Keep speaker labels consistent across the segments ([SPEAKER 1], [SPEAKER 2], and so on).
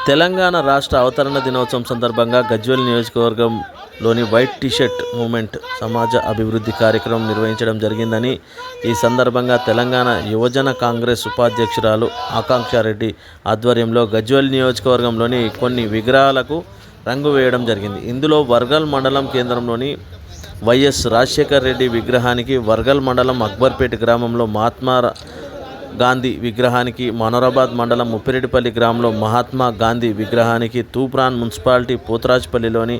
[SPEAKER 1] తెలంగాణ రాష్ట్ర అవతరణ దినోత్సవం సందర్భంగా గజ్వేల్ నియోజకవర్గంలోని వైట్ టీషర్ట్ మూవ్మెంట్ సమాజ అభివృద్ధి కార్యక్రమం నిర్వహించడం జరిగిందని, ఈ సందర్భంగా తెలంగాణ యువజన కాంగ్రెస్ ఉపాధ్యక్షురాలు ఆకాంక్షారెడ్డి ఆధ్వర్యంలో గజ్వేల్ నియోజకవర్గంలోని కొన్ని విగ్రహాలకు రంగు వేయడం జరిగింది. ఇందులో వర్గల్ మండలం కేంద్రంలోని వైఎస్ రాజశేఖర్ రెడ్డి విగ్రహానికి, వర్గల్ మండలం అక్బర్పేట గ్రామంలో మహాత్మా గాంధీ విగ్రహానికి, మనోరాబాద్ మండలం ముప్పిరెడ్డిపల్లి గ్రామంలో మహాత్మా గాంధీ విగ్రహానికి, తూప్రాన్ మున్సిపాలిటీ పోతరాజుపల్లిలోని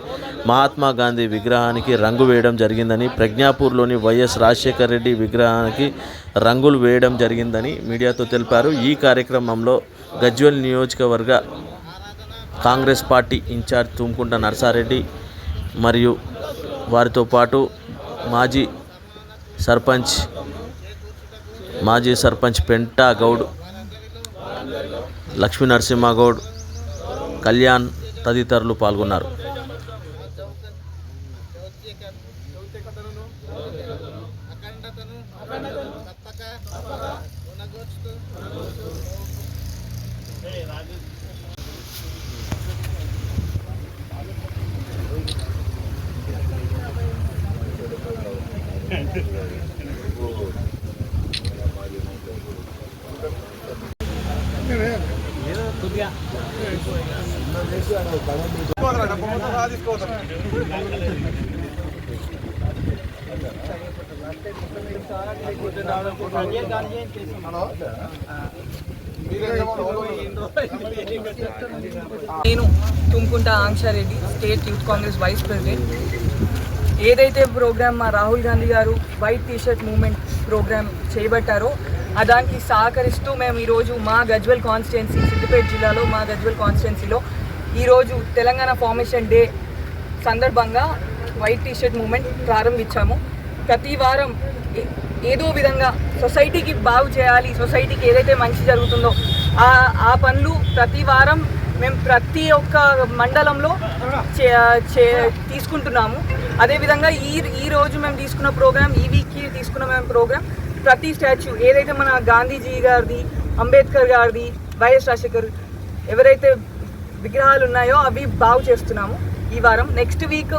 [SPEAKER 1] మహాత్మా గాంధీ విగ్రహానికి రంగు వేయడం జరిగిందని, ప్రజ్ఞాపూర్లోని వైఎస్ రాజశేఖర్ రెడ్డి విగ్రహానికి రంగులు వేయడం జరిగిందని మీడియాతో తెలిపారు. ఈ కార్యక్రమంలో గజ్వేల్ నియోజకవర్గ కాంగ్రెస్ పార్టీ ఇన్ఛార్జ్ తుమ్కుంట నర్సారెడ్డి మరియు వారితో పాటు మాజీ సర్పంచ్ పెంటా గౌడ్, లక్ష్మీ నరసింహగౌడ్, కళ్యాణ్ తదితరులు పాల్గొన్నారు.
[SPEAKER 2] నేను Thumkunta Akanksha Reddy, state youth Congress vice president. ఏదైతే ప్రోగ్రామ్ మా రాహుల్ గాంధీ గారు వైట్ టీషర్ట్ మూవ్మెంట్ ప్రోగ్రామ్ చేయబట్టారో దానికి సహకరిస్తూ మేము ఈరోజు మా గజ్వేల్ కాన్స్టిట్యున్సీ, సిద్దిపేట జిల్లాలో మా గజ్వేల్ కాన్స్టిట్యున్సీలో ఈరోజు తెలంగాణ ఫార్మేషన్ డే సందర్భంగా వైట్ టీషర్ట్ మూవ్మెంట్ ప్రారంభించాము. ప్రతి వారం ఏదో విధంగా సొసైటీకి బాగు చేయాలి, సొసైటీకి ఏదైతే మంచి జరుగుతుందో ఆ పనులు ప్రతి వారం మేము ప్రతి ఒక్క మండలంలో తీసుకుంటున్నాము. అదేవిధంగా ఈ రోజు మేము తీసుకున్న ప్రోగ్రామ్, ఈ వీక్కి తీసుకున్న మేము ప్రోగ్రామ్ ప్రతి స్టాచ్యూ ఏదైతే మన గాంధీజీ గారిది, అంబేద్కర్ గారిది, వైఎస్ రాజశేఖర్ ఎవరైతే విగ్రహాలు ఉన్నాయో అవి బాగు చేస్తున్నాము ఈ వారం. నెక్స్ట్ వీక్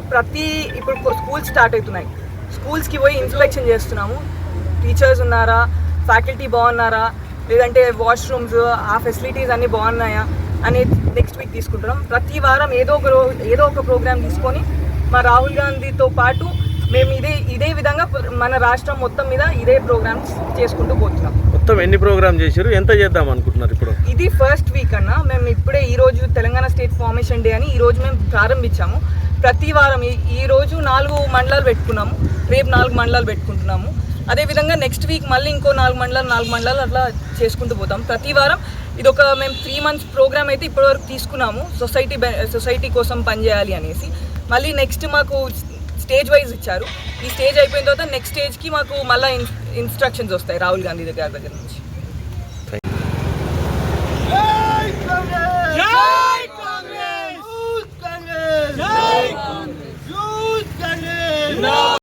[SPEAKER 2] ఇప్పుడు స్కూల్స్ స్టార్ట్ అవుతున్నాయి, స్కూల్స్కి పోయి ఇన్స్పెక్షన్ చేస్తున్నాము. టీచర్స్ ఉన్నారా, ఫ్యాకల్టీ బాగున్నారా, లేదంటే వాష్రూమ్స్ ఆ ఫెసిలిటీస్ అన్నీ బాగున్నాయా అనేది నెక్స్ట్ వీక్ తీసుకుంటున్నాం. ప్రతి వారం ఏదో ఒక ప్రోగ్రామ్ తీసుకొని మా రాహుల్ గాంధీతో పాటు మేము ఇదే విధంగా మన రాష్ట్రం మొత్తం మీద ఇదే ప్రోగ్రామ్స్ చేసుకుంటూ పోతున్నాం.
[SPEAKER 1] మొత్తం ఎన్ని ప్రోగ్రామ్ చేశారు, ఎంత చేద్దాం అనుకుంటున్నారు ఇప్పుడు?
[SPEAKER 2] ఇది ఫస్ట్ వీక్ అన్న. మేము ఇప్పుడే ఈరోజు తెలంగాణ స్టేట్ ఫార్మేషన్ డే అని ఈరోజు మేము ప్రారంభించాము. ప్రతి వారం ఈరోజు 4 మండలాలు పెట్టుకున్నాము, రేపు 4 మండలాలు పెట్టుకుంటున్నాము. అదేవిధంగా నెక్స్ట్ వీక్ మళ్ళీ ఇంకో 4 మండలాలు అట్లా చేసుకుంటూ పోతాం. ప్రతి వారం ఇదొక మేము 3 months ప్రోగ్రామ్ అయితే ఇప్పటివరకు తీసుకున్నాము, సొసైటీ కోసం పనిచేయాలి అనేసి. మళ్ళీ నెక్స్ట్ మాకు స్టేజ్ వైజ్ ఇచ్చారు. ఈ స్టేజ్ అయిపోయిన తర్వాత నెక్స్ట్ స్టేజ్కి మాకు మళ్ళీ ఇన్స్ట్రక్షన్స్ వస్తాయి రాహుల్ గాంధీ దగ్గర నుంచి.